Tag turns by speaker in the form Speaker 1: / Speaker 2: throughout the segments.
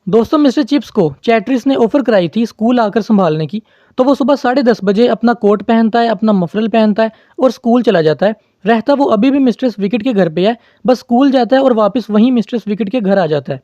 Speaker 1: दोस्तों mister chips को चैटरिस ने ऑफर कराई थी स्कूल आकर संभालने की, तो वो सुबह 10:30 बजे अपना कोट पहनता है, अपना मफरल पहनता है और स्कूल चला जाता है। रहता वो अभी भी मिस्ट्रेस विकेट के घर पे है, बस स्कूल जाता है और वापस वहीं मिस्ट्रेस विकेट के घर आ जाता है।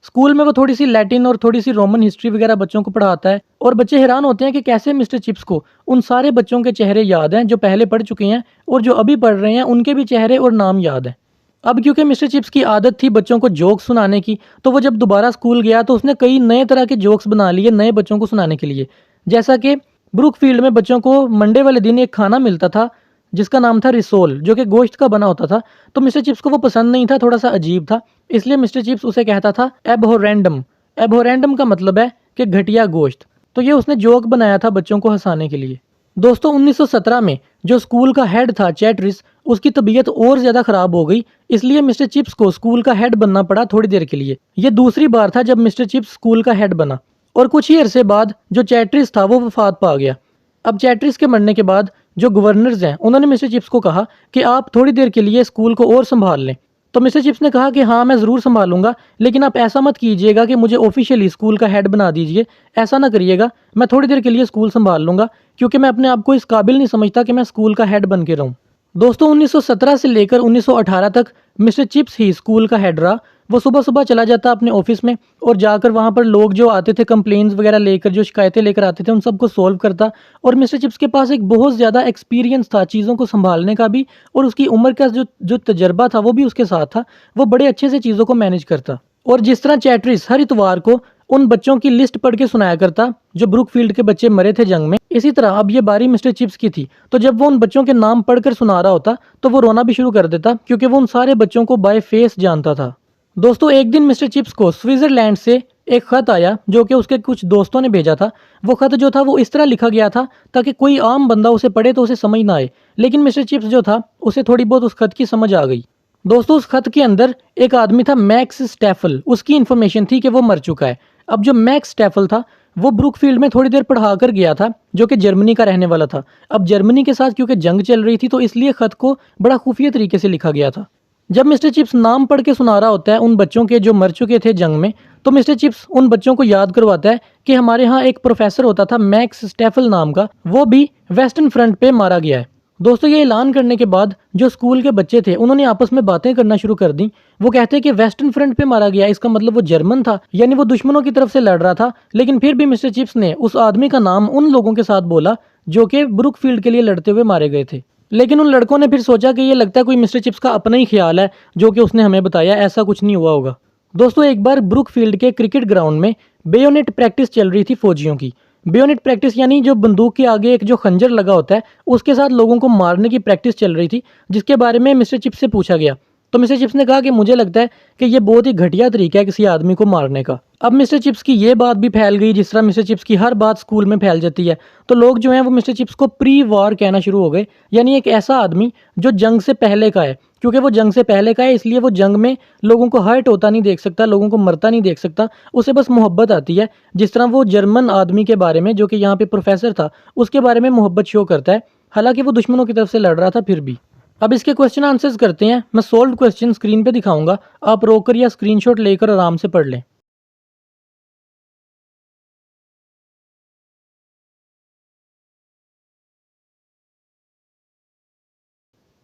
Speaker 1: स्कूल में वो थोड़ी सी लैटिन और थोड़ी सी रोमन हिस्ट्री वगैरह बच्चों को पढ़ाता है और बच्चे हैरान होते हैं कि कैसे मिस्टर चिप्स को उन सारे बच्चों के चेहरे याद हैं जो पहले पढ़ चुके हैं, और जो अभी पढ़ रहे हैं उनके भी चेहरे और नाम याद हैं। अब क्योंकि मिस्टर चिप्स की आदत थी बच्चों को जोक्स सुनाने की, तो वो जब दोबारा स्कूल गया तो उसने कई नए तरह के जोक्स बना लिए नए बच्चों को सुनाने के लिए। जैसा कि ब्रुकफील्ड में बच्चों को मंडे वाले दिन एक खाना मिलता था जिसका नाम था रिसोल, जो कि गोश्त का बना होता था। तो मिस्टर चिप्स को वो पसंद नहीं था, थोड़ा सा अजीब था, इसलिए मिस्टर चिप्स उसे कहता था एबहोरेंडम। एबहोरेंडम का मतलब है कि घटिया गोश्त। तो ये उसने जोक बनाया था बच्चों को हंसाने के लिए। दोस्तों 1917 में जो स्कूल का हेड था चैटरिस, उसकी तबीयत और ज़्यादा ख़राब हो गई, इसलिए मिस्टर चिप्स को स्कूल का हेड बनना पड़ा थोड़ी देर के लिए। ये दूसरी बार था जब मिस्टर चिप्स स्कूल का हेड बना, और कुछ ही अरसे बाद जो चैटरिस था वो वफात पा गया। अब चैटरिस के मरने के बाद जो गवर्नर्स हैं उन्होंने मिस्टर चिप्स को कहा कि आप थोड़ी देर के लिए स्कूल को और संभाल लें। तो मिस्टर चिप्स ने कहा कि हाँ मैं ज़रूर संभालूंगा, लेकिन आप ऐसा मत कीजिएगा कि मुझे ऑफिशियली स्कूल का हेड बना दीजिए, ऐसा ना करिएगा। मैं थोड़ी देर के लिए स्कूल संभाल लूंगा, क्योंकि मैं अपने आप को इस काबिल नहीं समझता कि मैं स्कूल का हेड बन के रहूं। दोस्तों 1917 से लेकर 1918 तक मिस्टर चिप्स ही स्कूल का हेड रहा। वो सुबह सुबह चला जाता अपने ऑफिस में और जाकर वहाँ पर लोग जो आते थे कंप्लेंट्स वगैरह लेकर, जो शिकायतें लेकर आते थे, उन सबको सॉल्व करता। और मिस्टर चिप्स के पास एक बहुत ज़्यादा एक्सपीरियंस था चीज़ों को संभालने का भी, और उसकी उम्र का जो जो तजर्बा था वो भी उसके साथ था। वो बड़े अच्छे से चीज़ों को मैनेज करता। और जिस तरह चैटरिस हर इतवार को उन बच्चों की लिस्ट पढ़ के सुनाया करता जो ब्रुकफील्ड के बच्चे मरे थे जंग में, इसी तरह अब ये बारी मिस्टर चिप्स की थी। तो जब वो उन बच्चों के नाम पढ़कर सुना रहा होता तो वो रोना भी शुरू कर देता, क्योंकि वो उन सारे बच्चों को बाय फेस जानता था। दोस्तों एक दिन मिस्टर चिप्स को स्विट्जरलैंड से एक खत आया जो कि उसके कुछ दोस्तों ने भेजा था। वो खत जो था वो इस तरह लिखा गया था ताकि कोई आम बंदा उसे पढ़े तो उसे समझ ना आए, लेकिन मिस्टर चिप्स जो था उसे थोड़ी बहुत उस खत की समझ आ गई। दोस्तों उस खत के अंदर एक आदमी था मैक्स स्टेफल, उसकी इन्फॉर्मेशन थी कि वो मर चुका है। अब जो मैक्स स्टेफल था वो ब्रुकफील्ड में थोड़ी देर पढ़ा कर गया था, जो कि जर्मनी का रहने वाला था। अब जर्मनी के साथ क्योंकि जंग चल रही थी तो इसलिए खत को बड़ा खुफिया तरीके से लिखा गया था। जब मिस्टर चिप्स नाम पढ़ के सुना रहा होता है उन बच्चों के जो मर चुके थे जंग में, तो मिस्टर चिप्स उन बच्चों को याद करवाता है कि हमारे यहाँ एक प्रोफेसर होता था मैक्स स्टेफल नाम का, वो भी वेस्टर्न फ्रंट पे मारा गया है। दोस्तों ये ऐलान करने के बाद जो स्कूल के बच्चे थे उन्होंने आपस में बातें करना शुरू कर दी। वो कहते हैं कि वेस्टर्न फ्रंट पे मारा गया, इसका मतलब वो जर्मन था, यानी वो दुश्मनों की तरफ से लड़ रहा था। लेकिन फिर भी मिस्टर चिप्स ने उस आदमी का नाम उन लोगों के साथ बोला जो कि ब्रुकफील्ड के लिए लड़ते हुए मारे गए थे। लेकिन उन लड़कों ने फिर सोचा कि ये लगता है कोई मिस्टर चिप्स का अपना ही ख्याल है जो कि उसने हमें बताया, ऐसा कुछ नहीं हुआ होगा। दोस्तों एक बार ब्रुकफील्ड के क्रिकेट ग्राउंड में बेयोनेट प्रैक्टिस चल रही थी फौजियों की। बेयोनेट प्रैक्टिस यानी जो बंदूक के आगे एक जो खंजर लगा होता है उसके साथ लोगों को मारने की प्रैक्टिस चल रही थी, जिसके बारे में मिस्टर चिप्स से पूछा गया। तो मिस्टर चिप्स ने कहा कि मुझे लगता है कि ये बहुत ही घटिया तरीका है किसी आदमी को मारने का। अब मिस्टर चिप्स की ये बात भी फैल गई जिस तरह मिस्टर चिप्स की हर बात स्कूल में फैल जाती है, तो लोग जो हैं वो मिस्टर चिप्स को प्री वॉर कहना शुरू हो गए, यानी एक ऐसा आदमी जो जंग से पहले का है। क्योंकि वो जंग से पहले का है इसलिए वो जंग में लोगों को हर्ट होता नहीं देख सकता, लोगों को मरता नहीं देख सकता, उसे बस मोहब्बत आती है। जिस तरह वो जर्मन आदमी के बारे में जो कि यहाँ पे प्रोफेसर था उसके बारे में मोहब्बत शो करता है, हालांकि वो दुश्मनों की तरफ से लड़ रहा था फिर भी। अब इसके क्वेश्चन आंसर्स करते हैं। मैं सोल्व क्वेश्चन स्क्रीन पे दिखाऊंगा, आप रोककर या स्क्रीनशॉट लेकर आराम से पढ़ लें।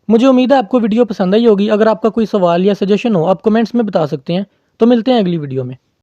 Speaker 1: मुझे उम्मीद है आपको वीडियो पसंद आई होगी। अगर आपका कोई सवाल या सजेशन हो आप कमेंट्स में बता सकते हैं। तो मिलते हैं अगली वीडियो में।